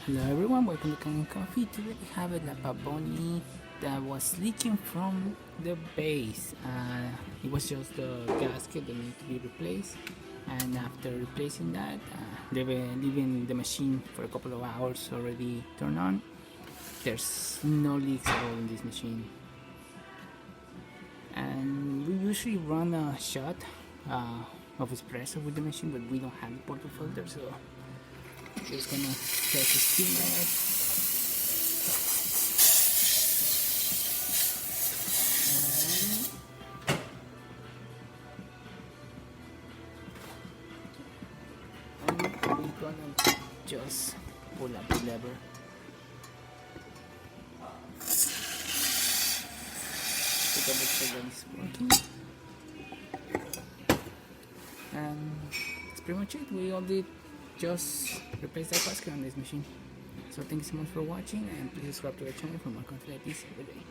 Hello everyone, welcome to Kanen Coffee. Today we have a Pavoni that was leaking from the base. It was just the gasket that needed to be replaced, and after replacing that, they were leaving the machine for a couple of hours already turned on. There's no leaks at all in this machine, and we usually run a shot of espresso with the machine, but we don't have the portafilter, so just gonna test the steam out. And we're gonna just pull up the lever. To double check that it's working. And that's pretty much it. We all did just replace that basket on this machine. So thank you so much for watching, and please subscribe to the channel for more content like this every day.